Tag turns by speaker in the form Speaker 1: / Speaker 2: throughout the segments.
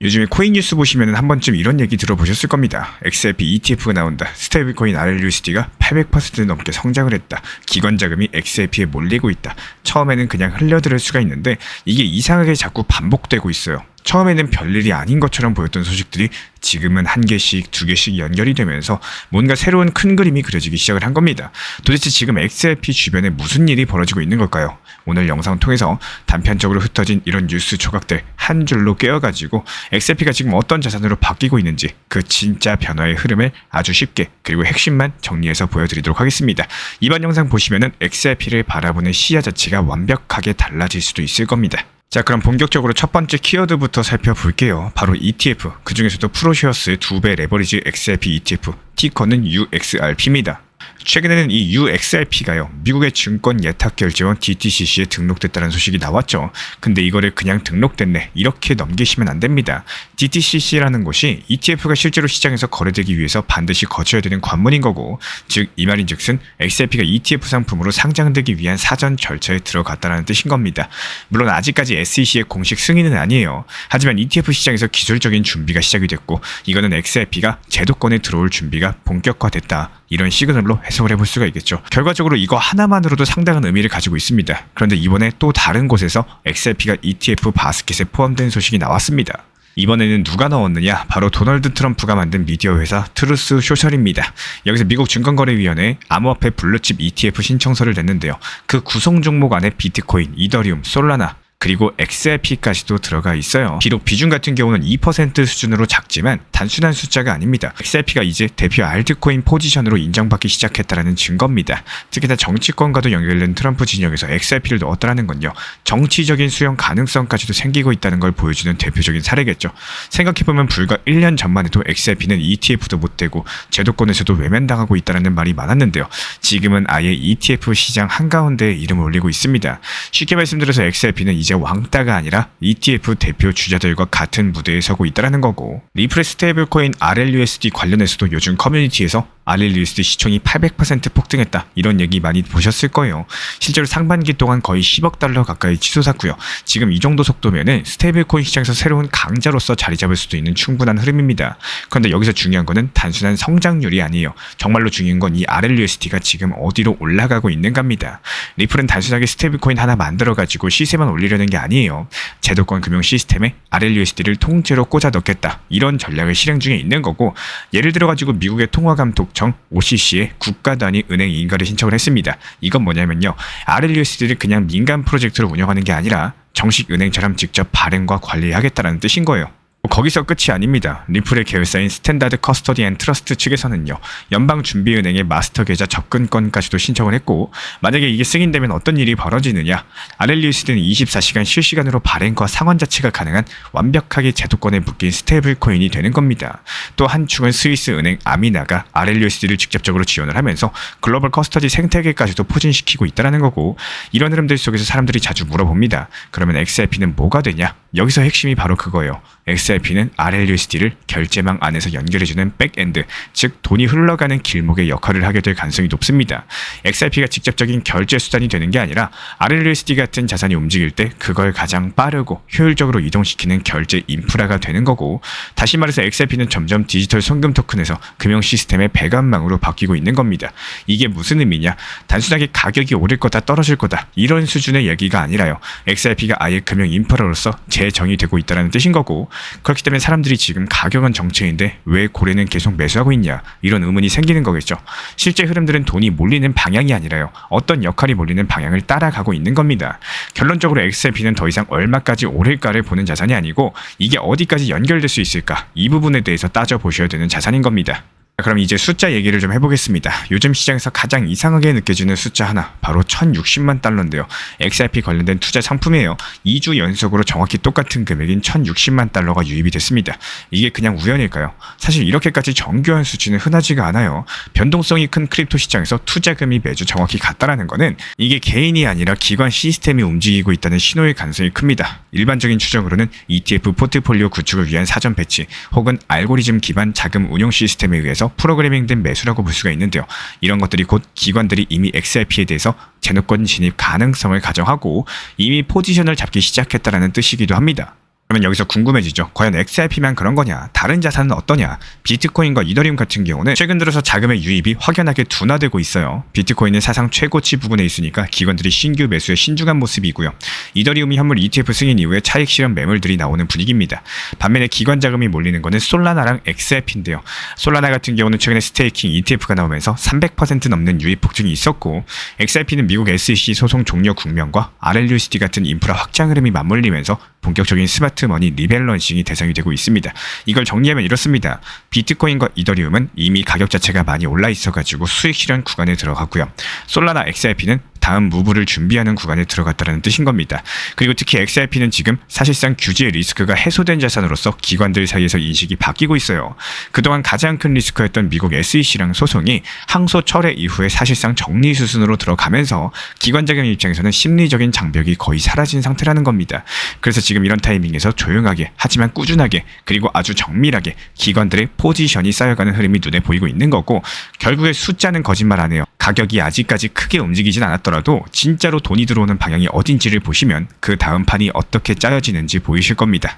Speaker 1: 요즘에 코인 뉴스 보시면 한 번쯤 이런 얘기 들어보셨을 겁니다. XRP ETF가 나온다. 스테이블 코인 RLUSD가 800% 넘게 성장을 했다. 기관 자금이 XRP에 몰리고 있다. 처음에는 그냥 흘려들을 수가 있는데 이게 이상하게 자꾸 반복되고 있어요. 처음에는 별일이 아닌 것처럼 보였던 소식들이 지금은 한 개씩, 두 개씩 연결이 되면서 뭔가 새로운 큰 그림이 그려지기 시작을 한 겁니다. 도대체 지금 XRP 주변에 무슨 일이 벌어지고 있는 걸까요? 오늘 영상을 통해서 단편적으로 흩어진 이런 뉴스 조각들 한 줄로 꿰어가지고 XRP가 지금 어떤 자산으로 바뀌고 있는지 그 진짜 변화의 흐름을 아주 쉽게 그리고 핵심만 정리해서 보여드리도록 하겠습니다. 이번 영상 보시면은 XRP를 바라보는 시야 자체가 완벽하게 달라질 수도 있을 겁니다. 자, 그럼 본격적으로 첫 번째 키워드부터 살펴볼게요. 바로 ETF, 그 중에서도 프로쉐어스의 2배 레버리지 XRP ETF, 티커는 UXRP입니다. 최근에는 이 UXRP가요, 미국의 증권 예탁결제원 DTCC에 등록됐다는 소식이 나왔죠. 근데 이거를 그냥 등록됐네 이렇게 넘기시면 안 됩니다. DTCC라는 곳이 ETF가 실제로 시장에서 거래되기 위해서 반드시 거쳐야 되는 관문인 거고, 즉 이 말인즉슨 XRP가 ETF 상품으로 상장되기 위한 사전 절차에 들어갔다는 뜻인 겁니다. 물론 아직까지 SEC의 공식 승인은 아니에요. 하지만 ETF 시장에서 기술적인 준비가 시작이 됐고, 이거는 XRP가 제도권에 들어올 준비가 본격화됐다, 이런 시그널로 해석을 해볼 수가 있겠죠. 결과적으로 이거 하나만으로도 상당한 의미를 가지고 있습니다. 그런데 이번에 또 다른 곳에서 XRP가 ETF 바스켓에 포함된 소식이 나왔습니다. 이번에는 누가 넣었느냐? 바로 도널드 트럼프가 만든 미디어 회사 트루스 소셜입니다. 여기서 미국 증권거래위원회에 암호화폐 블루칩 ETF 신청서를 냈는데요. 그 구성 종목 안에 비트코인, 이더리움, 솔라나, 그리고 XRP까지도 들어가 있어요. 비록 비중 같은 경우는 2% 수준으로 작지만 단순한 숫자가 아닙니다. XRP가 이제 대표 알트코인 포지션으로 인정받기 시작했다는 증거입니다. 특히나 정치권과도 연결된 트럼프 진영에서 XRP를 넣었다는 건요, 정치적인 수용 가능성까지도 생기고 있다는 걸 보여주는 대표적인 사례겠죠. 생각해보면 불과 1년 전만 해도 XRP는 ETF도 못 되고 제도권에서도 외면당하고 있다는 말이 많았는데요. 지금은 아예 ETF 시장 한가운데에 이름을 올리고 있습니다. 쉽게 말씀드려서 XRP는 이제 왕따가 아니라 ETF 대표 주자들과 같은 무대에 서고 있다는 거고, 리플의 스테이블코인 RLUSD 관련해서도 요즘 커뮤니티에서 RLUSD 시총이 800% 폭등했다, 이런 얘기 많이 보셨을 거예요. 실제로 상반기 동안 거의 10억 달러 가까이 치솟았고요. 지금 이 정도 속도면은 스테이블코인 시장에서 새로운 강자로서 자리 잡을 수도 있는 충분한 흐름입니다. 그런데 여기서 중요한 거는 단순한 성장률이 아니에요. 정말로 중요한 건 이 RLUSD가 지금 어디로 올라가고 있는가입니다. 리플은 단순하게 스테이블코인 하나 만들어가지고 시세만 올리려는 게 아니에요. 제도권 금융 시스템에 RLUSD를 통째로 꽂아 넣겠다, 이런 전략을 실행 중에 있는 거고, 예를 들어가지고 미국의 통화감독청 OCC에 국가 단위 은행 인가를 신청을 했습니다. 이건 뭐냐면요, RLUSD를 그냥 민간 프로젝트로 운영하는 게 아니라 정식 은행처럼 직접 발행과 관리하겠다는 뜻인 거예요. 거기서 끝이 아닙니다. 리플의 계열사인 스탠다드 커스터디 앤 트러스트 측에서는요, 연방준비은행의 마스터 계좌 접근권까지도 신청을 했고, 만약에 이게 승인되면 어떤 일이 벌어지느냐, RLUSD는 24시간 실시간으로 발행과 상환 자체가 가능한 완벽하게 제도권에 묶인 스테이블 코인이 되는 겁니다. 또 한 축은 스위스 은행 아미나가 RLUSD를 직접적으로 지원을 하면서 글로벌 커스터디 생태계까지도 포진시키고 있다는 거고, 이런 흐름들 속에서 사람들이 자주 물어봅니다. 그러면 XRP는 뭐가 되냐? 여기서 핵심이 바로 그거예요. XRP는 RLUSD를 결제망 안에서 연결해주는 백엔드, 즉 돈이 흘러가는 길목의 역할을 하게 될 가능성이 높습니다. XRP가 직접적인 결제 수단이 되는 게 아니라 RLUSD 같은 자산이 움직일 때 그걸 가장 빠르고 효율적으로 이동시키는 결제 인프라가 되는 거고, 다시 말해서 XRP는 점점 디지털 송금 토큰에서 금융 시스템의 배관망으로 바뀌고 있는 겁니다. 이게 무슨 의미냐? 단순하게 가격이 오를 거다 떨어질 거다 이런 수준의 얘기가 아니라요, XRP가 아예 금융 인프라로서 재정이 되고 있다는 뜻인 거고, 그렇기 때문에 사람들이 지금 가격은 정체인데 왜 고래는 계속 매수하고 있냐, 이런 의문이 생기는 거겠죠. 실제 흐름들은 돈이 몰리는 방향이 아니라요, 어떤 역할이 몰리는 방향을 따라가고 있는 겁니다. 결론적으로 XRP는 더 이상 얼마까지 오를까를 보는 자산이 아니고, 이게 어디까지 연결될 수 있을까, 이 부분에 대해서 따져보셔야 되는 자산인 겁니다. 그럼 이제 숫자 얘기를 좀 해보겠습니다. 요즘 시장에서 가장 이상하게 느껴지는 숫자 하나, 바로 1060만 달러인데요. XRP 관련된 투자 상품이에요. 2주 연속으로 정확히 똑같은 금액인 1060만 달러가 유입이 됐습니다. 이게 그냥 우연일까요? 사실 이렇게까지 정교한 수치는 흔하지가 않아요. 변동성이 큰 크립토 시장에서 투자금이 매주 정확히 같다라는 거는 이게 개인이 아니라 기관 시스템이 움직이고 있다는 신호의 가능성이 큽니다. 일반적인 추정으로는 ETF 포트폴리오 구축을 위한 사전 배치 혹은 알고리즘 기반 자금 운용 시스템에 의해서 프로그래밍된 매수라고 볼 수가 있는데요. 이런 것들이 곧 기관들이 이미 XRP에 대해서 제도권 진입 가능성을 가정하고 이미 포지션을 잡기 시작했다는 뜻이기도 합니다. 그러면 여기서 궁금해지죠. 과연 XRP만 그런 거냐? 다른 자산은 어떠냐? 비트코인과 이더리움 같은 경우는 최근 들어서 자금의 유입이 확연하게 둔화되고 있어요. 비트코인은 사상 최고치 부근에 있으니까 기관들이 신규 매수에 신중한 모습이고요. 이더리움이 현물 ETF 승인 이후에 차익 실현 매물들이 나오는 분위기입니다. 반면에 기관 자금이 몰리는 거는 솔라나랑 XRP인데요. 솔라나 같은 경우는 최근에 스테이킹 ETF가 나오면서 300% 넘는 유입 폭증이 있었고, XRP는 미국 SEC 소송 종료 국면과 RLUSD 같은 인프라 확장 흐름이 맞물리면서 본격적인 스마트머니 리밸런싱이 대상이 되고 있습니다. 이걸 정리하면 이렇습니다. 비트코인과 이더리움은 이미 가격 자체가 많이 올라 있어가지고 수익 실현 구간에 들어갔고요. 솔라나 XRP는 다음 무브를 준비하는 구간에 들어갔다는 뜻인 겁니다. 그리고 특히 XRP는 지금 사실상 규제 리스크가 해소된 자산으로서 기관들 사이에서 인식이 바뀌고 있어요. 그동안 가장 큰 리스크였던 미국 SEC랑 소송이 항소 철회 이후에 사실상 정리 수순으로 들어가면서 기관 자금 입장에서는 심리적인 장벽이 거의 사라진 상태라는 겁니다. 그래서 지금 이런 타이밍에서 조용하게 하지만 꾸준하게 그리고 아주 정밀하게 기관들의 포지션이 쌓여가는 흐름이 눈에 보이고 있는 거고, 결국에 숫자는 거짓말 안 해요. 가격이 아직까지 크게 움직이진 않았더라도 진짜로 돈이 들어오는 방향이 어딘지를 보시면 그 다음 판이 어떻게 짜여지는지 보이실 겁니다.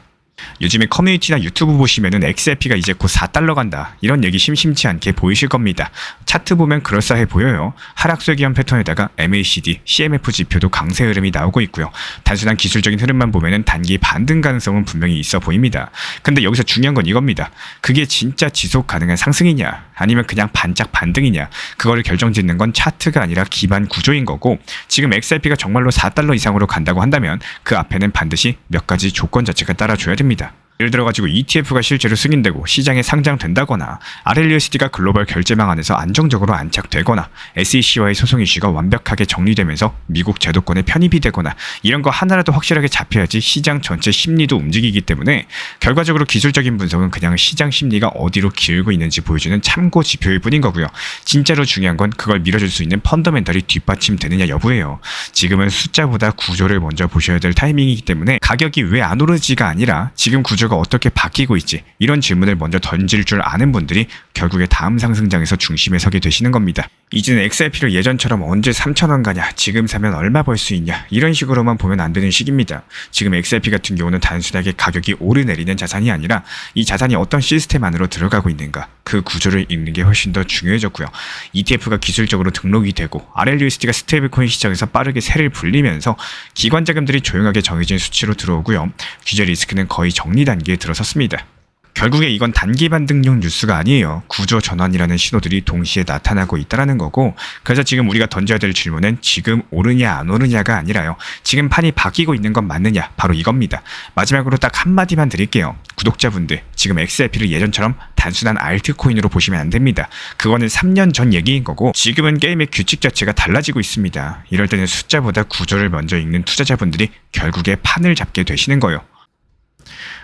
Speaker 1: 요즘에 커뮤니티나 유튜브 보시면은 XRP가 이제 곧 4달러 간다 이런 얘기 심심치 않게 보이실 겁니다. 차트 보면 그럴싸해 보여요. 하락세 기한 패턴에다가 MACD, CMF 지표도 강세 흐름이 나오고 있고요. 단순한 기술적인 흐름만 보면은 단기 반등 가능성은 분명히 있어 보입니다. 근데 여기서 중요한 건 이겁니다. 그게 진짜 지속 가능한 상승이냐 아니면 그냥 반짝 반등이냐, 그거를 결정짓는 건 차트가 아니라 기반 구조인 거고, 지금 XRP가 정말로 4달러 이상으로 간다고 한다면 그 앞에는 반드시 몇 가지 조건 자체가 따라줘야 됩니다. 예를 들어가지고 ETF가 실제로 승인되고 시장에 상장된다거나, RLUSD가 글로벌 결제망 안에서 안정적으로 안착되거나, SEC와의 소송 이슈가 완벽하게 정리되면서 미국 제도권에 편입이 되거나, 이런 거 하나라도 확실하게 잡혀야지 시장 전체 심리도 움직이기 때문에 결과적으로 기술적인 분석은 그냥 시장 심리가 어디로 기울고 있는지 보여주는 참고 지표일 뿐인 거고요. 진짜로 중요한 건 그걸 밀어줄 수 있는 펀더멘털이 뒷받침되느냐 여부예요. 지금은 숫자보다 구조를 먼저 보셔야 될 타이밍이기 때문에 가격이 왜 안 오르지가 아니라 지금 구조가 어떻게 바뀌고 있지, 이런 질문을 먼저 던질 줄 아는 분들이 결국에 다음 상승장에서 중심에 서게 되시는 겁니다. 이제는 XRP를 예전처럼 언제 3,000원 가냐, 지금 사면 얼마 벌 수 있냐, 이런 식으로만 보면 안 되는 시기입니다. 지금 XRP 같은 경우는 단순하게 가격이 오르내리는 자산이 아니라 이 자산이 어떤 시스템 안으로 들어가고 있는가, 그 구조를 읽는 게 훨씬 더 중요해졌고요. ETF가 기술적으로 등록이 되고 RLUSD가 스테이블코인 시장에서 빠르게 세를 불리면서 기관 자금들이 조용하게 정해진 수치로 들어오고요. 규제 리스크는 거의 정리 단계에 들어섰습니다. 결국에 이건 단기 반등용 뉴스가 아니에요. 구조 전환이라는 신호들이 동시에 나타나고 있다는 거고, 그래서 지금 우리가 던져야 될 질문은 지금 오르냐 안 오르냐가 아니라요. 지금 판이 바뀌고 있는 건 맞느냐, 바로 이겁니다. 마지막으로 딱 한마디만 드릴게요. 구독자분들, 지금 XRP를 예전처럼 단순한 알트코인으로 보시면 안 됩니다. 그거는 3년 전 얘기인 거고, 지금은 게임의 규칙 자체가 달라지고 있습니다. 이럴 때는 숫자보다 구조를 먼저 읽는 투자자분들이 결국에 판을 잡게 되시는 거예요.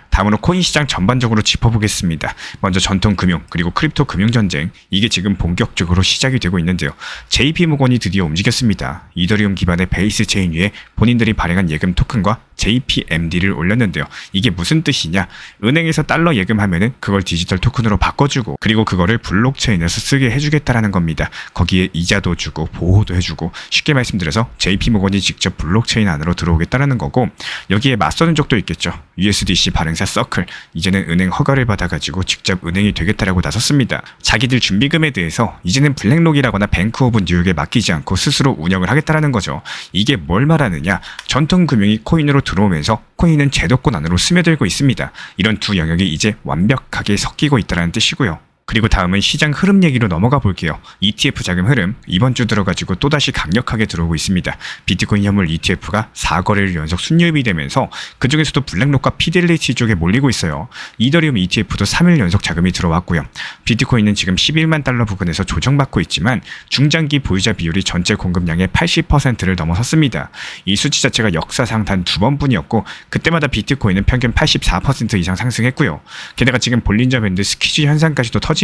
Speaker 1: 다음으로 코인 시장 전반적으로 짚어보겠습니다. 먼저 전통 금융 그리고 크립토 금융 전쟁, 이게 지금 본격적으로 시작이 되고 있는데요. JP모건이 드디어 움직였습니다. 이더리움 기반의 베이스 체인 위에 본인들이 발행한 예금 토큰과 JPMD를 올렸는데요. 이게 무슨 뜻이냐? 은행에서 달러 예금하면은 그걸 디지털 토큰으로 바꿔주고, 그리고 그거를 블록체인에서 쓰게 해주겠다라는 겁니다. 거기에 이자도 주고 보호도 해주고, 쉽게 말씀드려서 JP모건이 직접 블록체인 안으로 들어오겠다라는 거고, 여기에 맞서는 적도 있겠죠. USDC 발행사 서클, 이제는 은행 허가를 받아가지고 직접 은행이 되겠다라고 나섰습니다. 자기들 준비금에 대해서 이제는 블랙록이라거나 뱅크 오브 뉴욕에 맡기지 않고 스스로 운영을 하겠다라는 거죠. 이게 뭘 말하느냐? 전통 금융이 코인으로 들어오면서 코인은 제도권 안으로 스며들고 있습니다. 이런 두 영역이 이제 완벽하게 섞이고 있다는 뜻이고요. 그리고 다음은 시장 흐름 얘기로 넘어가 볼게요. ETF 자금 흐름, 이번 주 들어가지고 또다시 강력하게 들어오고 있습니다. 비트코인 현물 ETF가 4거래일 연속 순유입이 되면서 그중에서도 블랙록과 피델리티 쪽에 몰리고 있어요. 이더리움 ETF도 3일 연속 자금이 들어왔고요. 비트코인은 지금 11만 달러 부근에서 조정받고 있지만 중장기 보유자 비율이 전체 공급량의 80%를 넘어섰습니다. 이 수치 자체가 역사상 단 2번뿐이었고, 그때마다 비트코인은 평균 84% 이상 상승했고요. 게다가 지금 볼린저 밴드 스퀴즈 현상까지도 터지면서,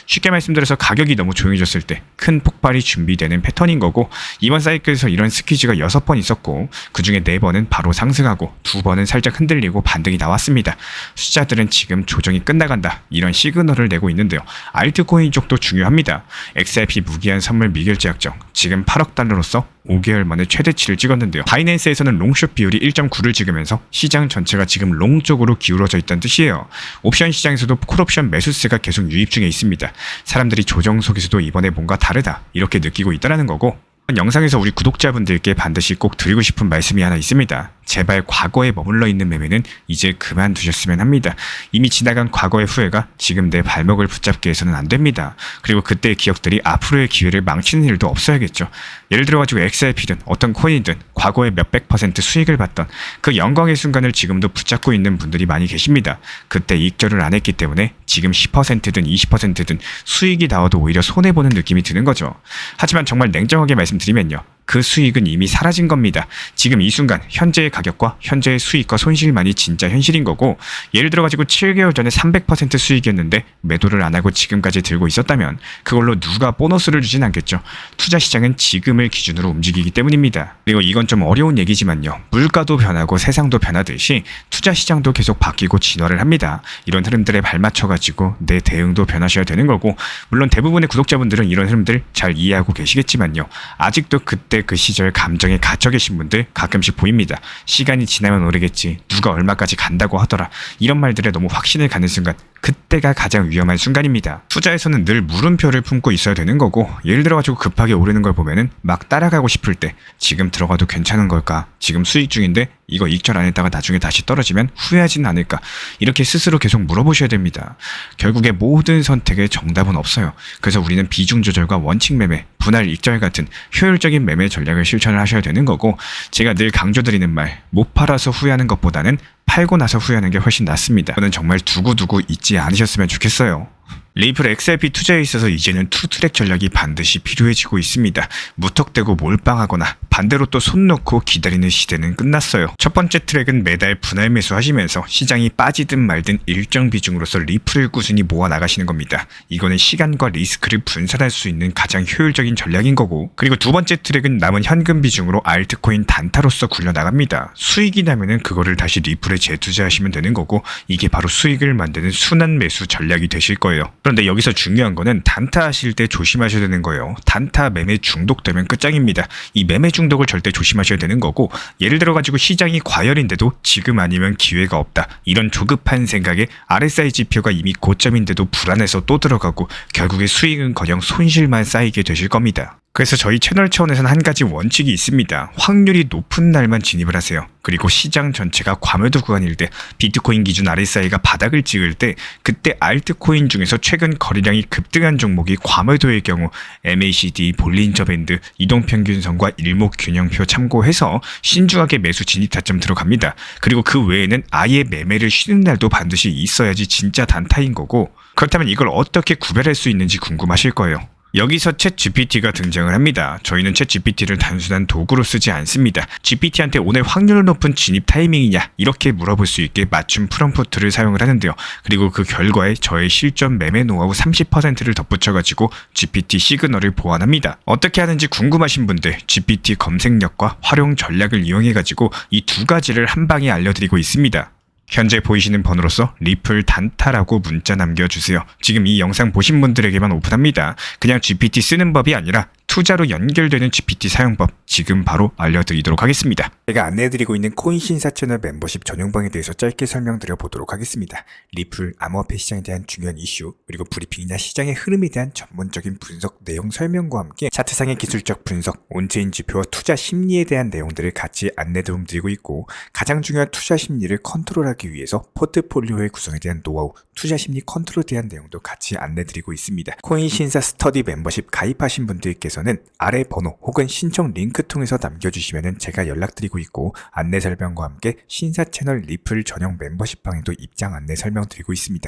Speaker 1: 쉽게 말씀드려서 가격이 너무 조용해졌을 때 큰 폭발이 준비되는 패턴인 거고, 이번 사이클에서 이런 스퀴즈가 6번 있었고 그중에 4번은 바로 상승하고 2번은 살짝 흔들리고 반등이 나왔습니다. 숫자들은 지금 조정이 끝나간다, 이런 시그널을 내고 있는데요. 알트코인 쪽도 중요합니다. XRP 무기한 선물 미결제 약정, 지금 8억 달러로서 5개월 만에 최대치를 찍었는데요. 바이낸스에서는 롱숏 비율이 1.9를 찍으면서 시장 전체가 지금 롱 쪽으로 기울어져 있다는 뜻이에요. 옵션 시장에서도 콜옵션 매수세가 계속 유입 중에 있습니다. 사람들이 조정 속에서도 이번에 뭔가 다르다 이렇게 느끼고 있다는 거고, 영상에서 우리 구독자분들께 반드시 꼭 드리고 싶은 말씀이 하나 있습니다. 제발 과거에 머물러 있는 매매는 이제 그만두셨으면 합니다. 이미 지나간 과거의 후회가 지금 내 발목을 붙잡게 해서는 안 됩니다. 그리고 그때의 기억들이 앞으로의 기회를 망치는 일도 없어야겠죠. 예를 들어가지고 XRP든 어떤 코인이든 과거에 몇백 % 수익을 봤던 그 영광의 순간을 지금도 붙잡고 있는 분들이 많이 계십니다. 그때 익절을 안 했기 때문에 지금 10%든 20%든 수익이 나와도 오히려 손해보는 느낌이 드는 거죠. 하지만 정말 냉정하게 말씀드리면요, 그 수익은 이미 사라진 겁니다. 지금 이 순간 현재의 가격과 현재의 수익과 손실만이 진짜 현실인 거고, 예를 들어가지고 7개월 전에 300% 수익이었는데 매도를 안 하고 지금까지 들고 있었다면 그걸로 누가 보너스를 주진 않겠죠. 투자 시장은 지금을 기준으로 움직이기 때문입니다. 그리고 이건 좀 어려운 얘기지만요, 물가도 변하고 세상도 변하듯이 투자 시장도 계속 바뀌고 진화를 합니다. 이런 흐름들에 발맞춰가지고 내 대응도 변하셔야 되는 거고, 물론 대부분의 구독자분들은 이런 흐름들 잘 이해하고 계시겠지만요, 아직도 그때 그 시절 감정에 갇혀 계신 분들 가끔씩 보입니다. 시간이 지나면 모르겠지, 누가 얼마까지 간다고 하더라, 이런 말들에 너무 확신을 갖는 순간, 그때가 가장 위험한 순간입니다. 투자에서는 늘 물음표를 품고 있어야 되는 거고, 예를 들어가지고 급하게 오르는 걸 보면은 막 따라가고 싶을 때 지금 들어가도 괜찮은 걸까? 지금 수익 중인데 이거 익절 안 했다가 나중에 다시 떨어지면 후회하지는 않을까? 이렇게 스스로 계속 물어보셔야 됩니다. 결국에 모든 선택에 정답은 없어요. 그래서 우리는 비중 조절과 원칙 매매, 분할 익절 같은 효율적인 매매 전략을 실천을 하셔야 되는 거고, 제가 늘 강조드리는 말, 못 팔아서 후회하는 것보다는 팔고 나서 후회하는 게 훨씬 낫습니다. 저는 정말 두고두고 잊지 않으셨으면 좋겠어요. 리플 XRP 투자에 있어서 이제는 투트랙 전략이 반드시 필요해지고 있습니다. 무턱대고 몰빵하거나 반대로 또 손 놓고 기다리는 시대는 끝났어요. 첫 번째 트랙은 매달 분할 매수하시면서 시장이 빠지든 말든 일정 비중으로서 리플을 꾸준히 모아 나가시는 겁니다. 이거는 시간과 리스크를 분산할 수 있는 가장 효율적인 전략인 거고, 그리고 두 번째 트랙은 남은 현금 비중으로 알트코인 단타로서 굴려 나갑니다. 수익이 나면은 그거를 다시 리플에 재투자하시면 되는 거고, 이게 바로 수익을 만드는 순환 매수 전략이 되실 거예요. 그런데 여기서 중요한 거는 단타 하실 때 조심하셔야 되는 거예요. 단타 매매 중독되면 끝장입니다. 이 매매 중독을 절대 조심하셔야 되는 거고, 예를 들어가지고 시장이 과열인데도 지금 아니면 기회가 없다, 이런 조급한 생각에 RSI 지표가 이미 고점인데도 불안해서 또 들어가고 결국에 수익은커녕 손실만 쌓이게 되실 겁니다. 그래서 저희 채널 차원에서는 한 가지 원칙이 있습니다. 확률이 높은 날만 진입을 하세요. 그리고 시장 전체가 과매도 구간일 때, 비트코인 기준 RSI가 바닥을 찍을 때, 그때 알트코인 중에서 최근 거래량이 급등한 종목이 과매도의 경우 MACD, 볼린저 밴드, 이동평균선과 일목균형표 참고해서 신중하게 매수 진입 타점 들어갑니다. 그리고 그 외에는 아예 매매를 쉬는 날도 반드시 있어야지 진짜 단타인 거고, 그렇다면 이걸 어떻게 구별할 수 있는지 궁금하실 거예요. 여기서 챗 GPT가 등장을 합니다. 저희는 챗 GPT를 단순한 도구로 쓰지 않습니다. GPT한테 오늘 확률 높은 진입 타이밍이냐 이렇게 물어볼 수 있게 맞춤 프롬프트를 사용을 하는데요. 그리고 그 결과에 저의 실전 매매 노하우 30%를 덧붙여가지고 GPT 시그널을 보완합니다. 어떻게 하는지 궁금하신 분들 GPT 검색력과 활용 전략을 이용해가지고 이 두 가지를 한 방에 알려드리고 있습니다. 현재 보이시는 번호로서 리플 단타라고 문자 남겨주세요. 지금 이 영상 보신 분들에게만 오픈합니다. 그냥 GPT 쓰는 법이 아니라 투자로 연결되는 GPT 사용법 지금 바로 알려드리도록 하겠습니다. 제가 안내해드리고 있는 코인 신사 채널 멤버십 전용방에 대해서 짧게 설명드려 보도록 하겠습니다. 리플, 암호화폐 시장에 대한 중요한 이슈, 그리고 브리핑이나 시장의 흐름에 대한 전문적인 분석 내용 설명과 함께 차트상의 기술적 분석, 온체인 지표와 투자 심리에 대한 내용들을 같이 안내 도움드리고 있고, 가장 중요한 투자 심리를 컨트롤하기 위해서 포트폴리오의 구성에 대한 노하우, 투자 심리 컨트롤에 대한 내용도 같이 안내드리고 있습니다. 코인 신사 스터디 멤버십 가입하신 분들께서는 아래 번호 혹은 신청 링크 통해서 남겨주시면 제가 연락드리고 있고, 안내 설명과 함께 신사 채널 리플 전용 멤버십 방에도 입장 안내 설명드리고 있습니다.